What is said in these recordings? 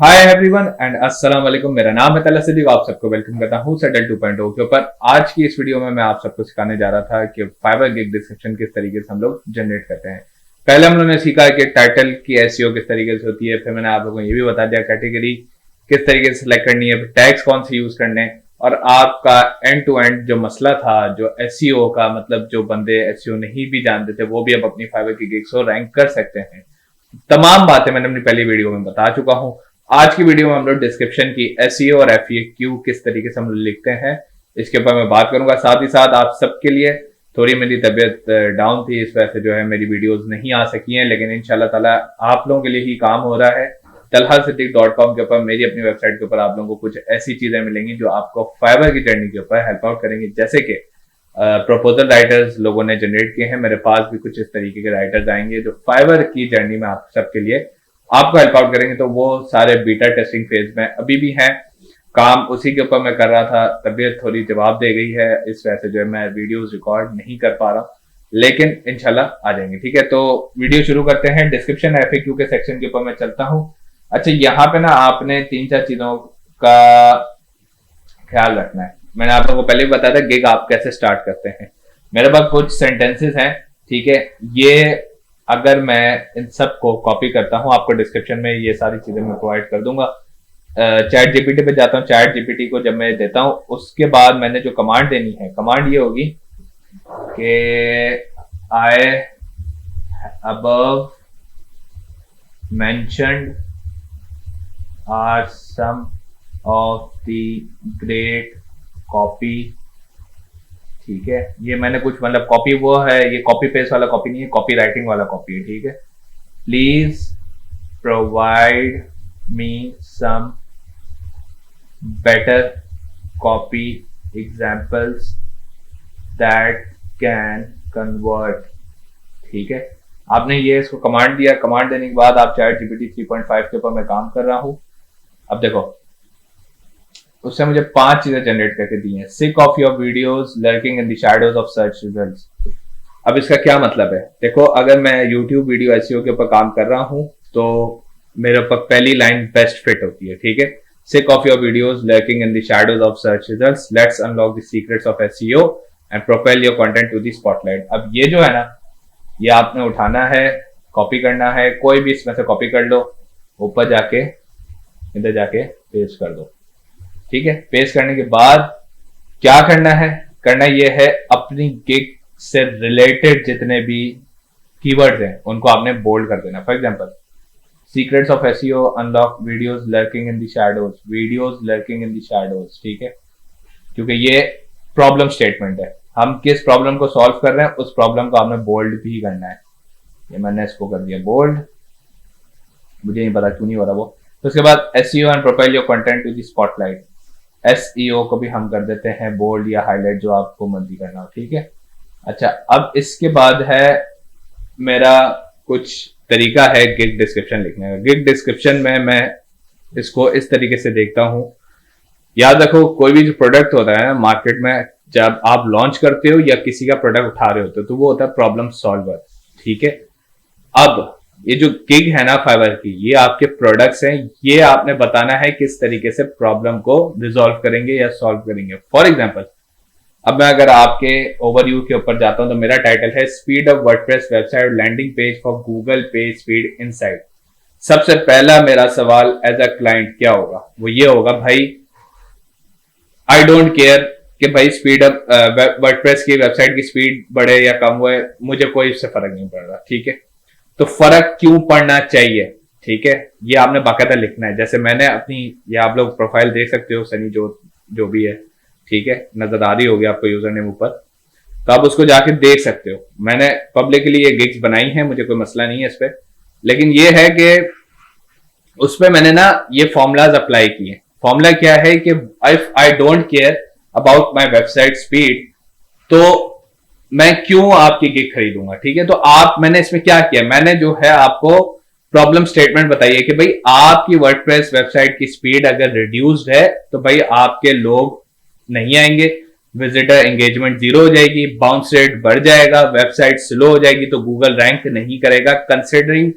Hi everyone and अस्सलाम वालेकुम। मेरा नाम है तला सिद्दीक, आप सबको वेलकम करता हूँ सेटल 2.0 के ऊपर। आज की इस वीडियो में मैं आप सबको सिखाने जा रहा था कि फाइवर गिग डिस्क्रिप्शन किस तरीके से हम लोग जनरेट करते हैं। पहले हम लोगों ने सीखा कि टाइटल की एसईओ किस तरीके से होती है, फिर मैंने आप लोगों को ये भी बता दिया कैटेगरी किस तरीके से सिलेक्ट करनी है, टैग्स कौन से यूज करने, और आपका एंड टू एंड जो मसला था जो एसईओ का, मतलब जो बंदे एसईओ नहीं भी जानते थे वो भी अब अपनी फाइवर की गिग्स को रैंक कर सकते हैं। तमाम बातें मैंने अपनी पहली वीडियो में बता चुका हूं। आज की वीडियो में हम लोग डिस्क्रिप्शन की एसईओ और एफएक्यू किस तरीके से हम लोग लिखते हैं इसके ऊपर मैं बात करूंगा। साथ ही साथ आप सबके लिए थोड़ी मेरी तबीयत डाउन थी, इस वजह से जो है मेरी वीडियोस नहीं आ सकी हैं, लेकिन इंशाल्लाह ताला आप लोगों के लिए ही काम हो रहा है। talhasiddiq.com के ऊपर, मेरी अपनी वेबसाइट के ऊपर आप लोगों को कुछ ऐसी चीजें मिलेंगी जो आपको फाइवर की जर्नी के ऊपर हेल्प आउट करेंगी। जैसे कि प्रपोजल राइटर्स लोगों ने जनरेट किए हैं, मेरे पास भी कुछ इस तरीके के राइटर्स आएंगे जो फाइवर की जर्नी में आप सबके लिए आपको हेल्प आउट करेंगे। तो वो सारे बीटा टेस्टिंग फेज में अभी भी हैं, काम उसी के ऊपर मैं कर रहा था। तबीयत थोड़ी जवाब दे गई है, इस वजह से जो है मैं वीडियोस रिकॉर्ड नहीं कर पा रहा, लेकिन इंशाल्लाह आ जाएंगे। ठीक है, तो वीडियो शुरू करते हैं। डिस्क्रिप्शन एफएक्यू के सेक्शन के ऊपर मैं चलता हूँ। अच्छा, यहाँ पे ना आपने 3-4 चीजों का ख्याल रखना है। मैंने आप लोगों को पहले भी बताया था गिग आप कैसे स्टार्ट करते हैं। मेरे पास कुछ सेंटेंसेस हैं, ठीक है, ये अगर मैं इन सब को कॉपी करता हूं, आपको डिस्क्रिप्शन में ये सारी चीजें मैं प्रोवाइड कर दूंगा। चैट जीपीटी पे जाता हूं, चैट जीपीटी को जब मैं देता हूं उसके बाद मैंने जो कमांड देनी है, कमांड ये होगी कि I above mentioned are some of the great copy. ठीक है, ये मैंने कुछ मतलब कॉपी वो है, ये कॉपी पेस्ट वाला कॉपी नहीं है, कॉपी राइटिंग वाला कॉपी है। ठीक है, please provide me some better copy examples that can convert. ठीक है, आपने ये इसको कमांड दिया, कमांड देने के बाद आप चैट जीपीटी 3.5 के ऊपर मैं काम कर रहा हूं। अब देखो, उससे मुझे 5 चीजें जनरेट करके दी हैं। सिक of your videos lurking in the shadows of search results. अब इसका क्या मतलब है? देखो, अगर मैं YouTube वीडियो एसईओ के ऊपर काम कर रहा हूं तो मेरे ऊपर पहली लाइन बेस्ट फिट होती है। ठीक है, sick of your videos lurking in the shadows of search results, let's unlock the secrets of SEO and propel your content to the spotlight. अब ये जो है ना, ये आपने उठाना है, कॉपी करना है, कोई भी इसमें से कॉपी कर लो, ऊपर जाके इधर जाके पेस्ट कर दो। ठीक है, पेस्ट करने के बाद क्या करना है? करना ये है, अपनी गिग से रिलेटेड जितने भी कीवर्ड्स हैं उनको आपने बोल्ड कर देना। For example, secrets of SEO unlock videos lurking in the shadows, videos lurking in the shadows. ठीक है, क्योंकि ये प्रॉब्लम स्टेटमेंट है, हम किस प्रॉब्लम को सॉल्व कर रहे हैं उस प्रॉब्लम को आपने बोल्ड भी करना है। ये मैंने इसको कर दिया बोल्ड, मुझे नहीं पता क्यों नहीं हो रहा वो। तो उसके बाद SEO and propel your content to the spotlight, SEO को भी हम कर देते हैं बोल्ड या हाईलाइट, जो आपको मर्जी करना हो। ठीक है, अच्छा, अब इसके बाद है मेरा कुछ तरीका है गिग डिस्क्रिप्शन लिखने का। गिग डिस्क्रिप्शन में मैं इसको इस तरीके से देखता हूं। याद रखो, कोई भी जो प्रोडक्ट होता है मार्केट में, जब आप लॉन्च करते हो या किसी का प्रोडक्ट उठा रहे होते हो तो वो होता है प्रॉब्लम सॉल्वर। ठीक है, अब ये जो गिग है ना फाइवर की, ये आपके प्रोडक्ट्स हैं, ये आपने बताना है किस तरीके से प्रॉब्लम को रिजॉल्व करेंगे या सॉल्व करेंगे। फॉर एग्जांपल, अब मैं अगर आपके ओवरव्यू के ऊपर जाता हूं तो मेरा टाइटल है speed of WordPress website landing page for Google page speed insight. सबसे पहला मेरा सवाल एज अ क्लाइंट क्या होगा? वो ये होगा, भाई आई डोंट केयर कि भाई स्पीड ऑफ वर्डप्रेस की वेबसाइट की स्पीड बढ़े या कम हुए, मुझे कोई इससे फर्क नहीं पड़ रहा। ठीक है, तो फर्क क्यों पड़ना चाहिए? ठीक है, ये आपने बाकायदा लिखना है। जैसे मैंने अपनी, ये आप लोग प्रोफाइल देख सकते हो, सनी जो भी है, ठीक है, नजर आ रही होगी आपको यूजर नेम ऊपर, तो आप उसको जाके देख सकते हो। मैंने पब्लिकली ये गिग्स बनाई हैं, मुझे कोई मसला नहीं है इस पर, लेकिन ये है कि उस पर मैंने ना ये फॉर्मूलाज अप्लाई किए। फॉर्मूला क्या है कि if I don't care about my website speed, तो मैं क्यों आपकी गिग खरीदूंगा? ठीक है, तो मैंने इसमें क्या किया, मैंने जो है आपको प्रॉब्लम स्टेटमेंट बताई है कि भाई आपकी वर्डप्रेस वेबसाइट की स्पीड अगर रिड्यूस्ड है तो भाई आपके लोग नहीं आएंगे, विजिटर एंगेजमेंट 0 हो जाएगी, बाउंस रेट बढ़ जाएगा, वेबसाइट स्लो हो जाएगी, तो गूगल रैंक नहीं करेगा कंसिडरिंग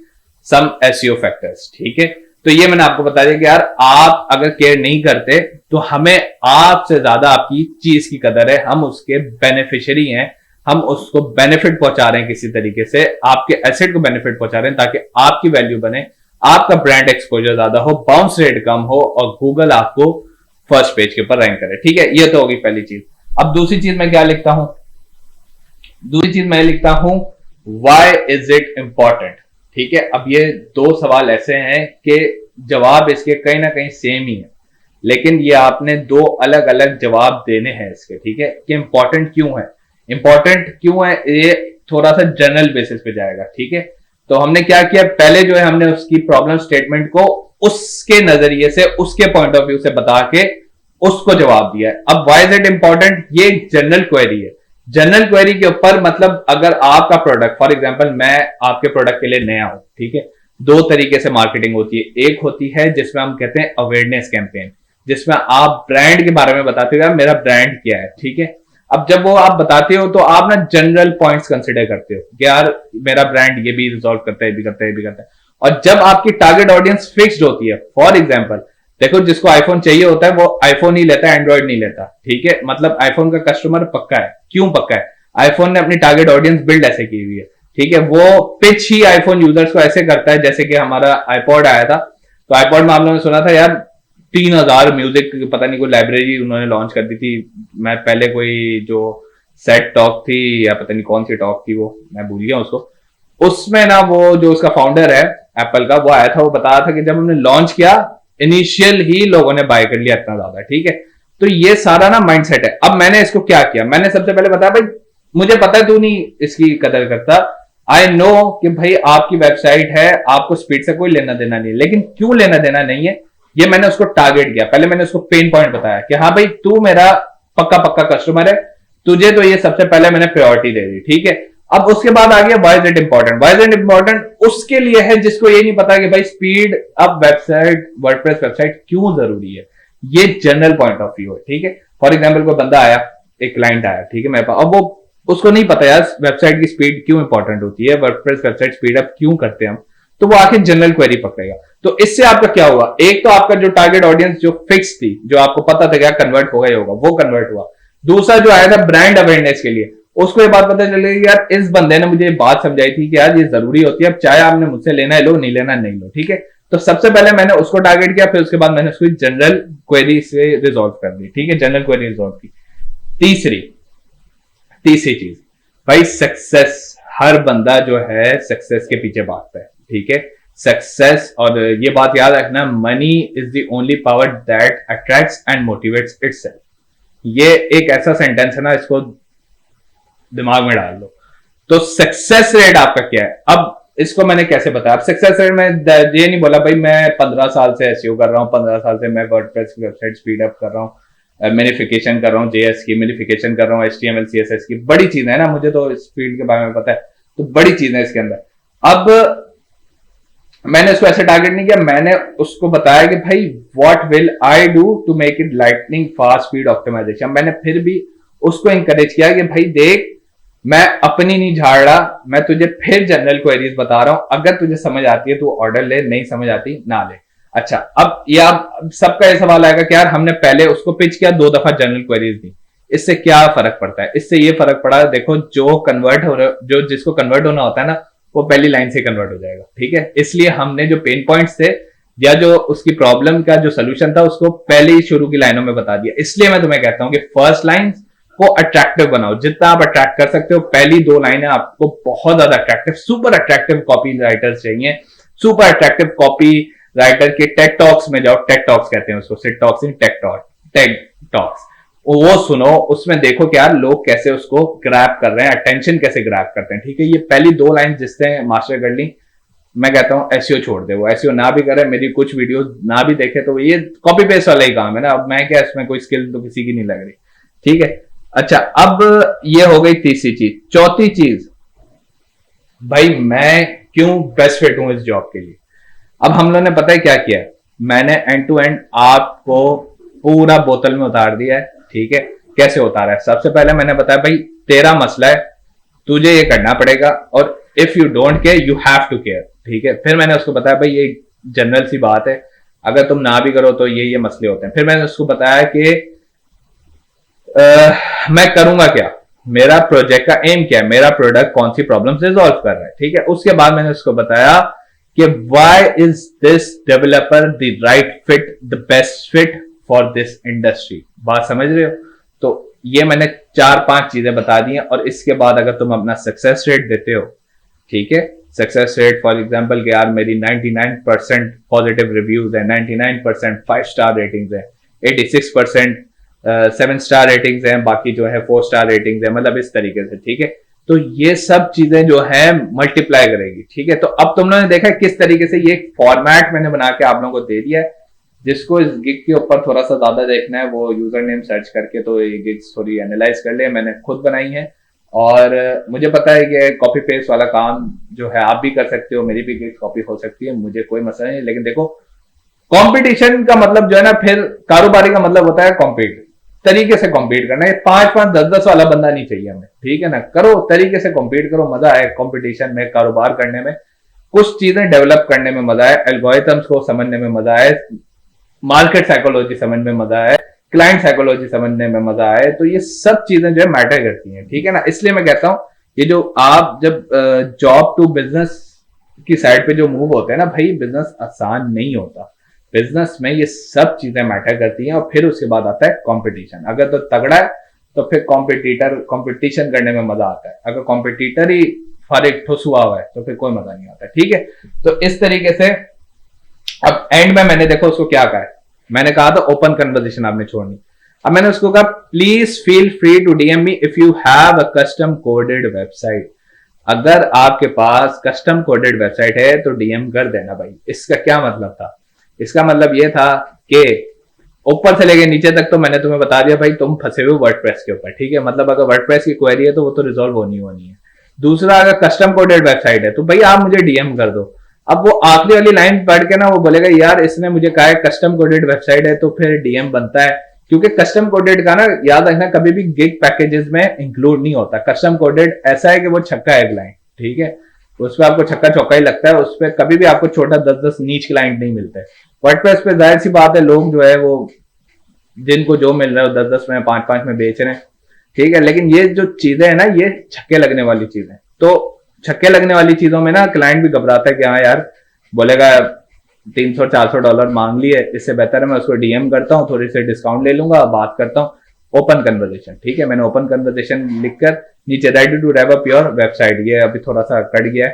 सम एसईओ फैक्टर्स। ठीक है, तो ये मैंने आपको बता दिया कि यार आप अगर केयर नहीं करते तो हमें आपसे ज्यादा आपकी चीज की कदर है, हम उसके बेनिफिशियरी हैं, हम उसको बेनिफिट पहुंचा रहे हैं, किसी तरीके से आपके एसेट को बेनिफिट पहुंचा रहे हैं ताकि आपकी वैल्यू बने, आपका ब्रांड एक्सपोजर ज्यादा हो, बाउंस रेट कम हो और गूगल आपको फर्स्ट पेज के ऊपर रैंक करे। ठीक है, ये तो होगी पहली चीज। अब दूसरी चीज मैं क्या लिखता हूं, दूसरी चीज मैं लिखता हूं व्हाई इज इट इंपॉर्टेंट। ठीक है, अब ये दो सवाल ऐसे हैं कि जवाब इसके कहीं ना कहीं सेम ही है, लेकिन ये आपने दो अलग अलग जवाब देने हैं इसके। ठीक है, कि इंपॉर्टेंट क्यों है, इंपॉर्टेंट क्यों है, ये थोड़ा सा जनरल बेसिस पे जाएगा। ठीक है, तो हमने क्या किया, पहले जो है हमने उसकी प्रॉब्लम स्टेटमेंट को उसके नजरिए से, उसके पॉइंट ऑफ व्यू से बता के उसको जवाब दिया है। अब व्हाई इज इट इंपॉर्टेंट, ये जनरल क्वेरी है। जनरल क्वेरी के ऊपर मतलब अगर आपका प्रोडक्ट, फॉर एग्जांपल मैं आपके प्रोडक्ट के लिए नया हूं, ठीक है, दो तरीके से मार्केटिंग होती है। एक होती है जिसमें हम कहते हैं अवेयरनेस कैंपेन, जिसमें आप ब्रांड के बारे में बताते हो यार मेरा ब्रांड क्या है। ठीक है, अब जब वो आप बताते हो तो आप ना जनरल पॉइंट्स कंसिडर करते हो कि यार मेरा ब्रांड ये भी रिजॉल्व करता है, ये भी करता है, ये भी करता है। और जब आपकी टारगेट ऑडियंस फिक्स्ड होती है, फॉर एग्जांपल देखो जिसको आईफोन चाहिए होता है वो आईफोन ही लेता है, एंड्रॉइड नहीं लेता। ठीक है, मतलब आईफोन का कस्टमर पक्का है। क्यों पक्का है, आईफोन ने अपनी टारगेट ऑडियंस बिल्ड ऐसे की हुई है। ठीक है, वो पिच ही आईफोन यूजर्स को ऐसे करता है जैसे कि हमारा आईपॉड आया था, तो आईपॉड में आप लोगों ने सुना था यार 3000 म्यूजिक पता नहीं कोई लाइब्रेरी उन्होंने लॉन्च कर दी थी। मैं पहले कोई जो सेट टॉक थी या पता नहीं कौन सी टॉक थी वो मैं भूल गया उसको, उसमें ना वो जो उसका फाउंडर है एप्पल का, वो आया था, वो बता रहा था कि जब हमने लॉन्च किया इनिशियल ही लोगों ने बाय कर लिया इतना ज्यादा। ठीक है, तो ये सारा ना माइंडसेट है। अब मैंने इसको क्या किया, मैंने सबसे पहले बताया भाई मुझे पता है तू नहीं इसकी कदर करता, आई नो कि भाई आपकी वेबसाइट है, आपको स्पीड से कोई लेना देना नहीं है, लेकिन क्यों लेना देना नहीं है ये मैंने उसको टारगेट किया। पहले मैंने उसको पेन पॉइंट बताया कि हाँ भाई तू मेरा पक्का पक्का कस्टमर है, तुझे तो ये सबसे पहले मैंने प्रायोरिटी दे दी। ठीक है, अब उसके बाद आ गया why is it important. Why is it important उसके लिए है जिसको ये नहीं पता कि भाई स्पीड अब वेबसाइट, वर्डप्रेस वेबसाइट क्यों जरूरी है, ये जनरल पॉइंट ऑफ व्यू है। ठीक है, फॉर एग्जाम्पल कोई बंदा आया, एक क्लाइंट आया, ठीक है मेरे पास, अब वो उसको नहीं पता यार वेबसाइट की स्पीड क्यों इंपॉर्टेंट होती है, वर्डप्रेस वेबसाइट स्पीड अप क्यों करते हैं हम, तो वो आखिर जनरल क्वेरी पकड़ेगा। तो इससे आपका क्या हुआ, एक तो आपका जो टारगेट ऑडियंस जो फिक्स थी, जो आपको पता था क्या कन्वर्ट होगा ही होगा, वो कन्वर्ट हुआ। दूसरा जो आया था ब्रांड अवेयरनेस के लिए, उसको ये बात पता चलेगी यार इस बंदे ने मुझे बात समझाई थी कि यार ये जरूरी होती है, अब चाहे आपने मुझसे लेना है लो, नहीं लेना नहीं लो। ठीक है, तो सबसे पहले मैंने उसको टारगेट किया, फिर उसके बाद मैंने उसको जनरल क्वेरी से रिजॉल्व कर दी। ठीक है, जनरल क्वेरी रिजॉल्व की। तीसरी चीज भाई सक्सेस, हर बंदा जो है सक्सेस के पीछे भागता है। ठीक है, सक्सेस, और ये बात याद रखना, money is the only power that attracts and motivates itself. ये एक ऐसा सेंटेंस है ना, इसको दिमाग में डाल लो। तो सक्सेस रेट आपका क्या है, अब इसको मैंने कैसे बताया। अब सक्सेस रेट में ये नहीं बोला भाई मैं 15 साल से एसईओ कर रहा हूँ, 15 साल से मैं वर्डप्रेस की वेबसाइट स्पीड अप कर रहा हूँ, मिनिफिकेशन कर रहा हूँ, जेएस की मिनिफिकेशन कर रहा हूँ, एचटीएमएल सीएसएस की, बड़ी चीज है ना, मुझे तो इस फील्ड के बारे में पता है, तो बड़ी चीज है इसके अंदर। अब मैंने उसको ऐसे टारगेट नहीं किया, मैंने उसको बताया कि भाई what will I do to make it lightning fast speed optimisation. मैंने फिर भी उसको इंकरेज किया कि भाई देख मैं अपनी नहीं झाड़ रहा, मैं तुझे फिर जनरल क्वेरीज बता रहा हूं, अगर तुझे समझ आती है तो ऑर्डर ले, नहीं समझ आती ना ले। अच्छा, अब ये आप सबका ये सवाल आएगा कि यार हमने पहले उसको पिच किया, 2 दफा जनरल क्वेरीज दी, इससे क्या फर्क पड़ता है। इससे ये फर्क पड़ा, देखो जो कन्वर्ट हो रहा, जो जिसको कन्वर्ट होना होता है ना, वो पहली लाइन से कन्वर्ट हो जाएगा। ठीक है, इसलिए हमने जो पेन पॉइंट्स थे या जो उसकी प्रॉब्लम का जो सोल्यूशन था उसको पहले ही शुरू की लाइनों में बता दिया। इसलिए मैं तुम्हें कहता हूं कि फर्स्ट लाइन को अट्रैक्टिव बनाओ, जितना आप अट्रैक्ट कर सकते हो। पहली 2 लाइनें आपको बहुत ज्यादा attractive, super attractive copy writers चाहिए, सुपर अट्रैक्टिव कॉपी राइटर के टेक टॉक्स में जाओ, टेक टॉक्स कहते हैं उसको, सिट टॉक्स नहीं, टेक टॉक्स, वो सुनो, उसमें देखो कि यार लोग कैसे उसको ग्रैब कर रहे हैं, अटेंशन कैसे ग्रैब करते हैं। ठीक है, ये पहली 2 लाइन जिसने मास्टर कर ली, मैं कहता हूं एसईओ छोड़ दे, वो एसईओ ना भी करे, मेरी कुछ वीडियोस ना भी देखे, तो ये कॉपी पेस्ट वाला ही काम है ना। अब मैं क्या, इसमें कोई स्किल तो किसी की नहीं लग रही। ठीक है, अच्छा, अब ये हो गई तीसरी चीज। चौथी चीज, भाई मैं क्यों बेस्ट फिट हूं इस जॉब के लिए। अब हम लोगों ने पता है क्या किया, मैंने एंड टू एंड आपको पूरा बोतल में उतार दिया है। ठीक है, कैसे उतारा है, सबसे पहले मैंने बताया भाई तेरा मसला है, तुझे ये करना पड़ेगा, और if you don't care you have to care. ठीक है, फिर मैंने उसको बताया भाई ये जनरल सी बात है, अगर तुम ना भी करो तो ये मसले होते हैं। फिर मैंने उसको बताया कि मैं करूंगा क्या, मेरा प्रोजेक्ट का एम क्या है, मेरा प्रोडक्ट कौन सी प्रॉब्लम रिजॉल्व कर रहा है, ठीक है। उसके बाद मैंने उसको बताया कि why is this developer the right fit, the best fit for this industry. बात समझ रहे हो? तो ये मैंने 4-5 चीजें बता दी हैं। और इसके बाद अगर तुम अपना सक्सेस रेट देते हो, ठीक है, सक्सेस रेट फॉर एग्जांपल कि यार मेरी 99% पॉजिटिव रिव्यूज है, 99% 5 स्टार रेटिंग्स है, 86% 7 स्टार रेटिंग्स हैं, बाकी जो है 4 स्टार रेटिंग्स है, मतलब इस तरीके से, ठीक है। तो ये सब चीजें जो है मल्टीप्लाई करेगी, ठीक है। तो अब तुम लोगों ने देखा किस तरीके से ये फॉर्मेट मैंने बना के आप लोगों को दे दिया है। जिसको इस गिग के ऊपर थोड़ा सा ज्यादा देखना है वो यूजर नेम सर्च करके तो ये गिग्स थोड़ी एनालाइज कर ले, मैंने खुद बनाई है। और मुझे पता है कि कॉपी पेस्ट वाला काम जो है आप भी कर सकते हो, मेरी भी गिग्स कॉपी हो सकती है, मुझे कोई मसला नहीं। लेकिन देखो, कंपटीशन का मतलब जो है ना, फिर कारोबारी का मतलब होता है कॉम्पीट, तरीके से कॉम्पीट करना है। 5-5, 10-10 वाला बंदा नहीं चाहिए हमें, ठीक है ना। करो, तरीके से कॉम्पीट करो, मजा आए कंपटीशन में, कारोबार करने में, कुछ चीजें डेवलप करने में मजा आए, एल्गोरिथम्स को समझने में मजा आए, मार्केट साइकोलॉजी समझने में मजा आए, क्लाइंट साइकोलॉजी समझने में मजा आए। तो ये सब चीजें जो है मैटर करती हैं, ठीक है ना। इसलिए मैं कहता हूं ये जो आप जब जॉब टू बिजनेस की साइड पे जो मूव होते हैं ना भाई, बिजनेस आसान नहीं होता। बिजनेस में ये सब चीजें मैटर करती हैं। और फिर उसके बाद आता है कंपटीशन। अगर तो तगड़ा है तो फिर कंपटीशन करने में मजा आता है। अगर कॉम्पिटिटर ही फर्क ठुस हुआ है तो फिर कोई मजा नहीं आता, ठीक है। तो इस तरीके से अब एंड में मैंने देखो उसको क्या कहा है, मैंने कहा था ओपन कन्वर्सेशन आपने छोड़नी। अब मैंने उसको कहा please feel free to DM me if you have a custom coded website. अगर आपके पास कस्टम कोडेड वेबसाइट है तो डीएम कर देना भाई। इसका क्या मतलब था? इसका मतलब यह था कि ऊपर से लेके नीचे तक तो मैंने तुम्हें बता दिया भाई, तुम फंसे हुए वर्डप्रेस के ऊपर, ठीक है। मतलब अगर वर्डप्रेस की क्वेरी है तो वो तो रिजॉल्व होनी है। दूसरा, अगर कस्टम कोडेड वेबसाइट है तो भाई आप मुझे डीएम कर दो। अब वो आखिरी वाली लाइन पढ़ के ना वो बोलेगा यार इसने मुझे कहा है कस्टम कोडेड वेबसाइट है तो फिर डीएम बनता है। क्योंकि कस्टम कोडेड का ना याद रखना कभी भी गिग पैकेजेस में इंक्लूड नहीं होता। कस्टम कोडेड ऐसा है कि वो छक्का है क्लाइंट, ठीक है, उस पर आपको छक्का चौका ही लगता है, उस पर कभी भी आपको छोटा 10-10 नीच क्लाइंट नहीं मिलते। वर्डप्रेस पे जाहिर सी बात है लोग जो है वो जिनको जो मिल रहा है 10-10 में 5-5 में बेच रहे हैं, ठीक है। लेकिन ये जो चीजें है ना ये छक्के लगने वाली चीजें, तो छक्के लगने वाली चीजों में ना क्लाइंट भी घबराता है कि हाँ यार बोलेगा $300-400 मांग लिए, इससे बेहतर है मैं उसको डीएम करता हूँ, थोड़ी सी डिस्काउंट ले लूंगा, बात करता हूँ। ओपन कन्वर्सेशन, ठीक है। मैंने ओपन कन्वर्सेशन लिखकर नीचे ready to wrap up your website, ये अभी थोड़ा सा कट गया है,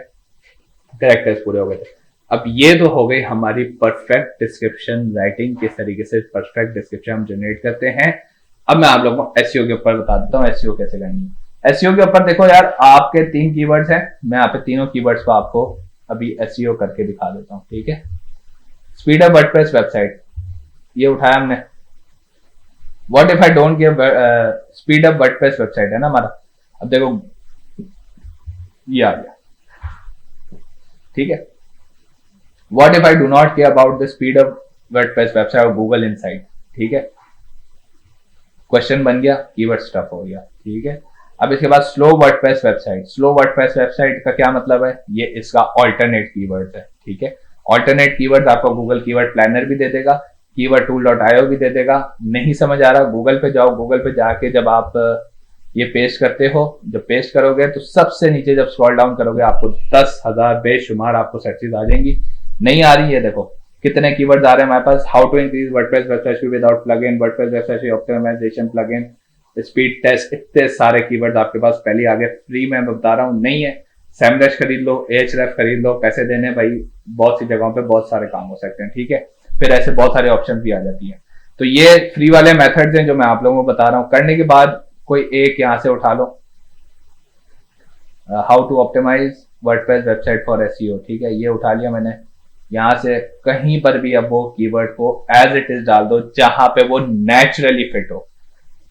कैरेक्टर्स पूरे हो गए थे। अब ये तो हो गई हमारी परफेक्ट डिस्क्रिप्शन राइटिंग, किस तरीके से परफेक्ट डिस्क्रिप्शन हम जनरेट करते हैं। अब मैं आप लोगों को एसईओ के ऊपर बता देता हूँ एसईओ कैसे करनी है। एसईओ के ऊपर देखो यार, आपके 3 कीवर्ड्स हैं, मैं यहाँ पे तीनों कीवर्ड्स को आपको अभी एसईओ करके दिखा देता हूँ, ठीक है। स्पीड अप वर्डप्रेस वेबसाइट, ये उठाया हमने। What if I don't give speed up WordPress website है ना हमारा। अब देखो ये आ गया, ठीक है। What if I do not care about the speed up WordPress website और गूगल इनसाइट, ठीक है। क्वेश्चन बन गया, कीवर्ड स्टफ हो गया, ठीक है। अब इसके बाद slow WordPress website. Slow WordPress website का क्या मतलब है? ये इसका ऑल्टरनेट कीवर्ड है, ठीक है। ऑल्टरनेट कीवर्ड आपको गूगल कीवर्ड प्लानर भी दे देगा, keywordtool.io भी दे देगा। नहीं समझ आ रहा, गूगल पे जाओ, गूगल पे जाके जब आप ये पेस्ट करते हो, जब पेस्ट करोगे तो सबसे नीचे जब स्क्रॉल डाउन करोगे आपको 10,000 बेशुमार आपको सर्चेज आ जाएंगी। नहीं आ रही है, देखो कितने कीवर्ड्स आ रहे हैं हमारे पास। How to increase WordPress website without plugin, WordPress website optimization plugin, speed test, इतने सारे कीवर्ड्स आपके पास पहले आ गए। फ्री में बता रहा हूँ, नहीं है सेमरश खरीद लो, एचरेफ खरीद लो, पैसे देने भाई, बहुत सी जगहों पे बहुत सारे काम हो सकते हैं, ठीक है। फिर ऐसे बहुत सारे ऑप्शन भी आ जाती है। तो ये फ्री वाले मेथड्स हैं जो मैं आप लोगों को बता रहा हूँ। करने के बाद कोई एक यहां से उठा लो, how to optimize WordPress website for SEO, ठीक है, ये उठा लिया मैंने। यहां से कहीं पर भी अब वो कीवर्ड को एज इट इज डाल दो जहां पे वो नेचुरली फिट हो,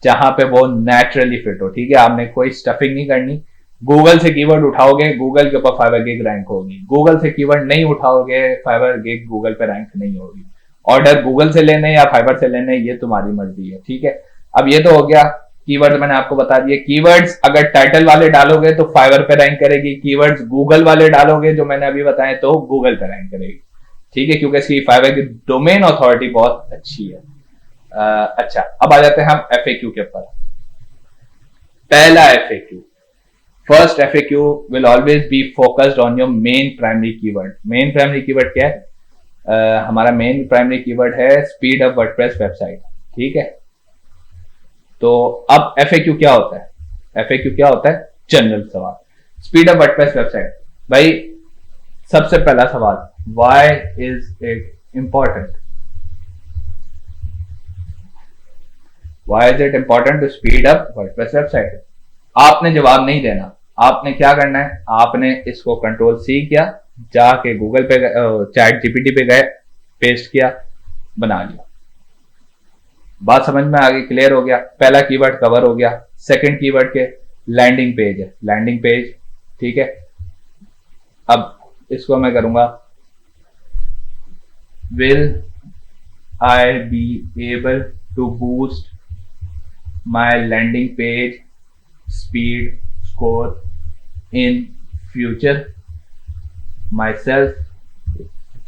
जहां पे वो नेचुरली फिट हो, ठीक है। आपने कोई स्टफिंग नहीं करनी। गूगल से कीवर्ड उठाओगे, गूगल के ऊपर फाइवर गिग रैंक होगी। गूगल से कीवर्ड नहीं उठाओगे, फाइवर गिग गूगल पे रैंक नहीं होगी। ऑर्डर गूगल से लेने या फाइवर से लेने ये तुम्हारी मर्जी है, ठीक है। अब ये तो हो गया कीवर्ड, मैंने आपको बता दिए। कीवर्ड्स अगर टाइटल वाले डालोगे तो फाइवर पे रैंक करेगी, कीवर्ड्स गूगल वाले डालोगे जो मैंने अभी बताए तो गूगल पे रैंक करेगी। ठीक है, क्योंकि इसकी फाइवर की डोमेन अथॉरिटी बहुत अच्छी है। अच्छा, अब आ जाते हैं हम FAQ के ऊपर। पहला FAQ, first FAQ will always be focused on your main primary keyword. Main primary keyword क्या है? हमारा मेन प्राइमरी कीवर्ड है स्पीड अप वर्डप्रेस वेबसाइट, ठीक है। तो अब FAQ क्या होता है? FAQ क्या होता है? जनरल सवाल। स्पीड अप वर्डप्रेस वेबसाइट, भाई सबसे पहला सवाल, why is it important? Why is it important to speed up WordPress website? आपने जवाब नहीं देना, आपने क्या करना है, आपने इसको Ctrl+C किया, जाके गूगल पे चैट GPT पे गए, पेस्ट किया, बना लिया। बात समझ में आ गई, क्लियर हो गया। पहला कीवर्ड कवर हो गया। सेकंड कीवर्ड के लैंडिंग पेज है, लैंडिंग पेज, ठीक है। अब इसको मैं करूंगा, will I be able to boost my landing page speed score in future myself,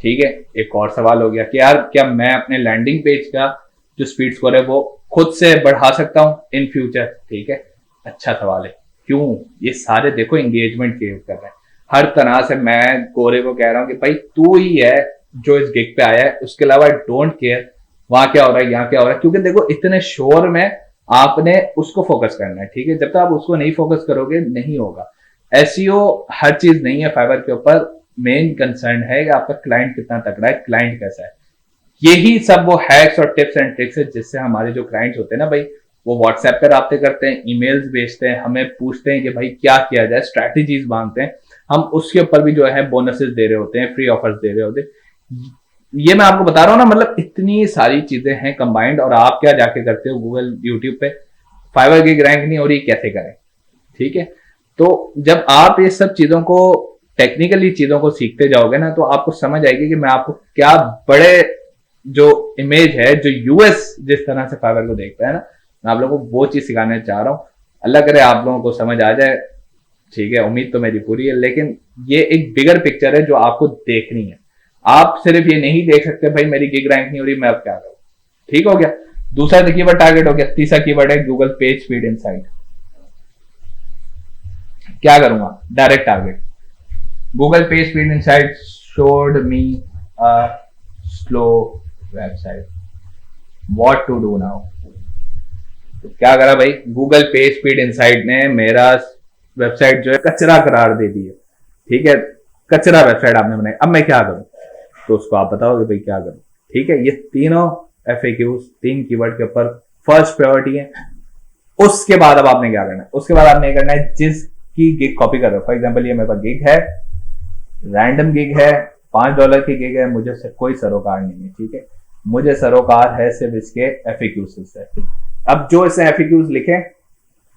ठीक है। एक और सवाल हो गया कि यार क्या मैं अपने लैंडिंग पेज का जो स्पीड स्कोर है वो खुद से बढ़ा सकता हूं इन फ्यूचर, ठीक है। अच्छा सवाल है, क्यों? ये सारे देखो एंगेजमेंट क्रिएट कर रहे हैं। हर तरह से मैं गोरे को कह रहा हूं कि भाई तू ही है जो इस गिग पे आया है, उसके अलावा डोंट केयर वहां क्या हो रहा है, यहाँ क्या हो रहा है, क्योंकि देखो इतने शोर में आपने उसको फोकस करना है, ठीक है। जब तक आप उसको नहीं फोकस करोगे नहीं होगा। SEO हर चीज नहीं है फाइवर के ऊपर, मेन कंसर्न है कि आपका क्लाइंट कितना तगड़ा है, क्लाइंट कैसा है। यही सब वो हैक्स और टिप्स एंड ट्रिक्स है जिससे हमारे जो क्लाइंट्स होते हैं ना भाई, वो व्हाट्सएप पे राब्ते करते हैं, ईमेल्स भेजते हैं, हमें पूछते हैं कि भाई क्या किया जाए, स्ट्रैटेजीज मांगते हैं, हम उसके ऊपर भी जो है बोनसेस दे रहे होते हैं, फ्री ऑफर्स दे रहे होते हैं। ये मैं आपको बता रहा हूँ ना, मतलब इतनी सारी चीजें हैं कंबाइंड, और आप क्या जाके करते हो गूगल यूट्यूब पे, फाइवर गिग रैंक नहीं हो रही, कैसे करें, ठीक है। तो जब आप ये सब चीजों को टेक्निकली चीजों को सीखते जाओगे ना, तो आपको समझ आएगी कि मैं आपको क्या बड़े जो इमेज है, जो यूएस जिस तरह से फाइवर को देखता है ना, मैं आप लोगों को वो चीज सिखाने चाह रहा हूँ। अल्लाह करे आप लोगों को समझ आ जाए, ठीक है, उम्मीद तो मेरी पूरी है। लेकिन ये एक बिगर पिक्चर है जो आपको देखनी है। आप सिर्फ ये नहीं देख सकते भाई मेरी गिग रैंक नहीं हो रही, मैं अब क्या करूं, ठीक हो गया। दूसरा कीवर्ड टारगेट हो गया। तीसरा कीवर्ड है गूगल पेज स्पीड इनसाइट। क्या करूंगा? Direct target. Google page speed insight showed me a slow website, what to do now. तो क्या करा भाई, गूगल पेज स्पीड इनसाइट ने मेरा वेबसाइट जो है कचरा करार दे दी है, ठीक है, कचरा वेबसाइट आपने बनाई, अब मैं क्या करूं? तो उसको आप बताओगे भाई क्या करूं, ठीक है। ये तीनों FAQs 3 कीवर्ड के ऊपर फर्स्ट प्रायोरिटी है। उसके बाद अब आपने क्या करना है? उसके बाद आपने करना है जिसकी गिग कॉपी कर रहे हो। फॉर एग्जाम्पल ये मेरे पास गिग है, रैंडम गिग है, $5 की गिग है, मुझे कोई सरोकार नहीं है, ठीक है। मुझे सरोकार है सिर्फ इसके FAQs से। अब जो इसने FAQs लिखे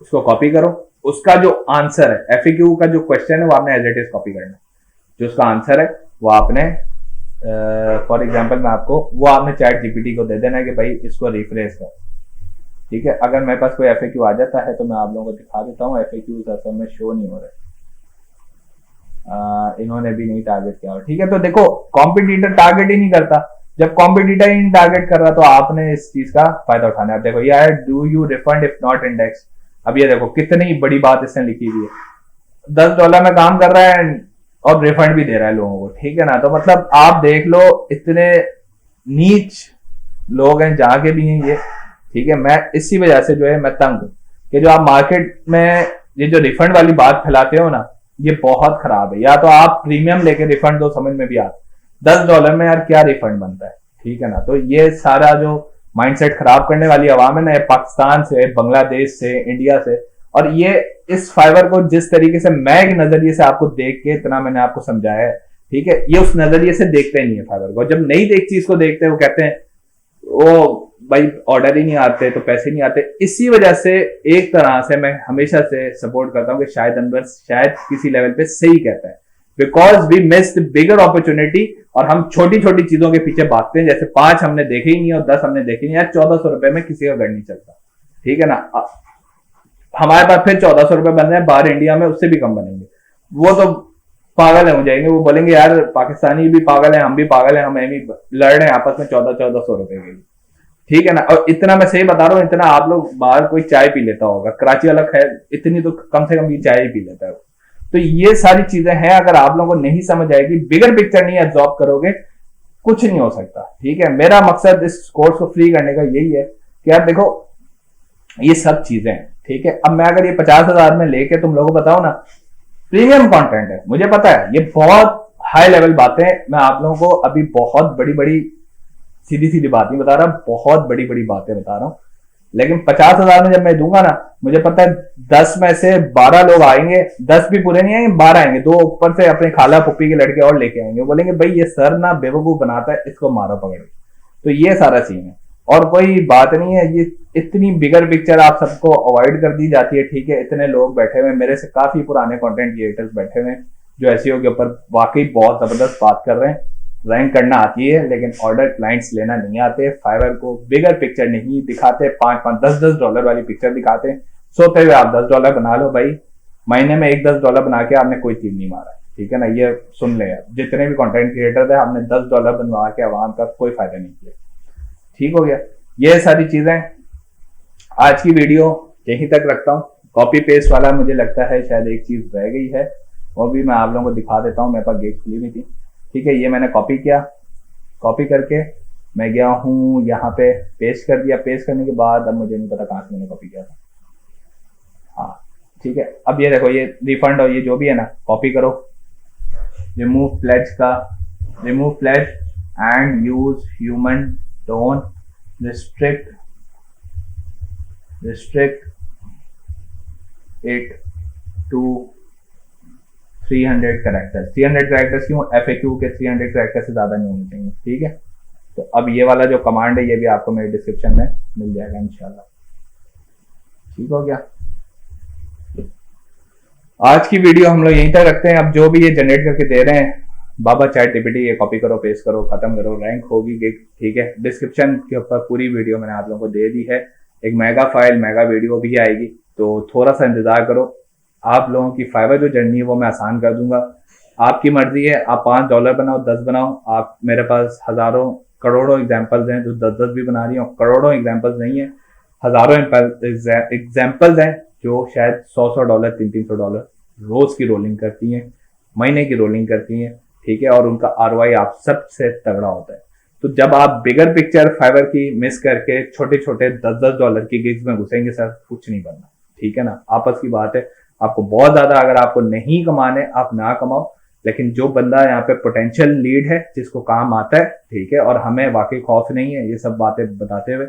उसको कॉपी करो, उसका जो आंसर है FAQ का जो क्वेश्चन है वो आपने एज इट इज कॉपी करना है। जो उसका आंसर है वो आपने फॉर एग्जाम्पल मैं आपको वो आपने चैट GPT को दे देना है कि भाई इसको रिफ्रेश कर, ठीक है। अगर मेरे पास कोई FAQ आ जाता है तो मैं आप लोगों को दिखा देता हूँ। FAQs असल में शो नहीं हो रहे, इन्होंने भी नहीं टारगेट किया, ठीक है। तो देखो कॉम्पिटिटर टारगेट ही नहीं करता, जब कॉम्पिटिटर ही नहीं टारगेट कर रहा तो आपने इस चीज का फायदा उठाना है। देखो यार, do you refund if not index. अब ये देखो कितनी बड़ी बात इसने लिखी हुई है, $10 में काम कर रहा है और रिफंड भी दे रहा है लोगों को, ठीक है ना। तो मतलब आप देख लो इतने नीच लोग हैं जहां के भी हैं ये, ठीक है। मैं इसी वजह से जो है मैं तंग हूं कि जो आप मार्केट में ये जो रिफंड वाली बात फैलाते हो ना, ये बहुत खराब है। या तो आप प्रीमियम लेके रिफंड दो, समझ में भी आता, $10 में यार क्या रिफंड बनता है, ठीक है ना। तो ये सारा जो माइंडसेट खराब करने वाली आवाम है ना, पाकिस्तान से, बांग्लादेश से, इंडिया से, और ये इस फाइवर को जिस तरीके से मैं एक नजरिए से आपको देख के इतना मैंने आपको समझाया है, ठीक है, ये उस नजरिए से देखते नहीं है फाइवर को। जब नई देख चीज को देखते हैं वो कहते हैं वो भाई ऑर्डर ही नहीं आते तो पैसे नहीं आते। इसी वजह से एक तरह से मैं हमेशा से सपोर्ट करता हूं कि शायद अनवर शायद किसी लेवल पे सही कहता है, because we miss the bigger opportunity. और हम छोटी छोटी चीजों के पीछे भागते हैं, जैसे 5 हमने देखे ही नहीं और 10 हमने देखे नहीं। यार $1400 में किसी का घर नहीं चलता, ठीक है ना। हमारे पास फिर $1400 बन रहे हैं, बाहर इंडिया में उससे भी कम बनेंगे। वो तो पागल है हो जाएंगे। वो बोलेंगे यार पाकिस्तानी भी पागल है, हम भी पागल है, हम एम लड़ रहे हैं आपस में 1400 रुपए के लिए, ठीक है ना। और इतना मैं सही बता रहा हूँ, इतना आप लोग बाहर कोई चाय पी लेता होगा, कराची वाला खैर इतनी तो कम से कम ये चाय ही पी लेता है। तो ये सारी चीजें हैं, अगर आप लोगों को नहीं समझ आएगी, बिगर पिक्चर नहीं एब्जॉर्ब करोगे, कुछ नहीं हो सकता, ठीक है। मेरा मकसद इस कोर्स को फ्री करने का यही है कि यार देखो ये सब चीजें हैं, ठीक है। अब मैं अगर ये 50,000 में लेके तुम लोगों को बताऊं ना, प्रीमियम कंटेंट है, मुझे पता है ये बहुत हाई लेवल बातें, मैं आप लोगों को अभी बहुत बड़ी बड़ी सीधी सीधी बात नहीं बता रहा, बहुत बड़ी बड़ी बातें बता रहा हूं। लेकिन 50,000 में जब मैं दूंगा ना, मुझे पता है 10 में से 12 लोग आएंगे, 10 भी पूरे नहीं आएंगे, 12 आएंगे, 2 ऊपर से अपने खाला पुप्पी के लड़के और लेके आएंगे, वो बोलेंगे भाई ये सर ना बेवकूफ बनाता है, इसको मारो पकड़ के। तो ये सारा सीन है और कोई बात नहीं है। ये इतनी बिगर पिक्चर आप सबको अवॉइड कर दी जाती है, ठीक है। इतने लोग बैठे हुए, मेरे से काफी पुराने कंटेंट क्रिएटर्स बैठे हुए जो एसईओ के ऊपर वाकई बहुत जबरदस्त बात कर रहे हैं। रैंक करना आती है लेकिन ऑर्डर क्लाइंट्स लेना नहीं आते। फाइवर को बिगर पिक्चर नहीं दिखाते, 5-5 10-10 डॉलर वाली पिक्चर दिखाते। सोते हुए आप $10 बना लो भाई, महीने में 1-10 डॉलर बना के आपने कोई चीज नहीं मारा, ठीक है ना। ये सुन ले, जितने भी कंटेंट क्रिएटर थे हमने $10 बनवा के आवाम का कोई फायदा नहीं किया, ठीक हो गया। ये सारी चीजें आज की वीडियो यहीं तक रखता हूँ। कॉपी पेस्ट वाला मुझे लगता है शायद एक चीज रह गई है, वो भी मैं आप लोगों को दिखा देता हूँ। मेरे पास गेट खुली हुई थी, ठीक है। ये मैंने कॉपी किया, कॉपी करके मैं गया हूँ यहाँ पे पेस्ट कर दिया। पेस्ट करने के बाद अब मुझे नहीं पता कहाँ से मैंने कॉपी किया था, हाँ ठीक है। अब ये देखो, ये रिफंड और ये जो भी है ना, कॉपी करो, रिमूव प्लेज का, remove pledge and use human tone, restrict it to 300 characters. 300 characters क्यों? FAQ के 300 कैरेक्टर से ज्यादा नहीं होने चाहिए, ठीक है। तो अब ये वाला जो कमांड है ये भी आपको मेरे डिस्क्रिप्शन में मिल जाएगा इंशाल्लाह, ठीक हो गया। आज की वीडियो हम लोग यहीं तक रखते हैं। अब जो भी ये जनरेट करके दे रहे हैं बाबा चैट जीपीटी, ये कॉपी करो, पेस्ट करो, खत्म करो, रैंक होगी गिग, ठीक है। डिस्क्रिप्शन के ऊपर पूरी वीडियो मैंने आप लोगों को दे दी है। एक मेगा फाइल, मेगा वीडियो भी आएगी, तो थोड़ा सा इंतजार करो। आप लोगों की फाइवर जो जर्नी है वो मैं आसान कर दूंगा। आपकी मर्जी है, आप $5 बनाओ, 10 बनाओ। आप मेरे पास हजारों करोड़ों एग्जाम्पल्स हैं जो 10-10 भी बना रही हो, करोड़ों एग्जाम्पल्स नहीं है, हजारों एग्जाम्पल्स हैं जो शायद $100-100, $300 रोज की रोलिंग करती हैं, महीने की रोलिंग करती हैं, ठीक है। और उनका ROI आप सबसे तगड़ा होता है। तो जब आप बिगर पिक्चर फाइवर की मिस करके छोटे छोटे $10-10 की गिग्स में घुसेंगे सर, कुछ नहीं बनना, ठीक है ना। आपस की बात है, आपको बहुत ज्यादा अगर आपको नहीं कमाने, आप ना कमाओ। लेकिन जो बंदा यहाँ पे पोटेंशियल लीड है, जिसको काम आता है, ठीक है, और हमें वाकई खौफ नहीं है ये सब बातें बताते हुए,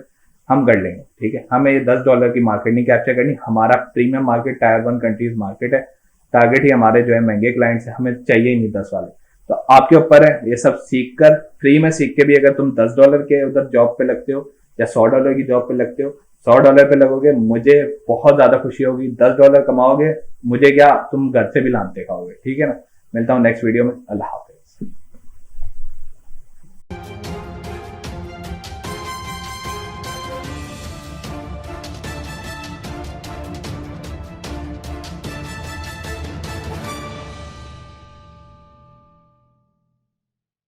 हम कर लेंगे, ठीक है। हमें ये $10 की मार्केट नहीं कैप्चर करनी, हमारा premium market tyre 1 countries market है। टारगेट ही हमारे जो है महंगे क्लाइंट्स है, हमें चाहिए ही नहीं 10 वाले। तो आपके ऊपर है, ये सब सीख कर, फ्री में सीख के भी अगर तुम $10 के उधर जॉब पे लगते हो या $100 की जॉब पे लगते हो, $100 पे लगोगे, मुझे बहुत ज्यादा खुशी होगी। $10 कमाओगे, मुझे क्या, तुम घर से भी लानते खाओगे, ठीक है ना। मिलता हूँ नेक्स्ट वीडियो में, अल्लाह हाफ़िज़।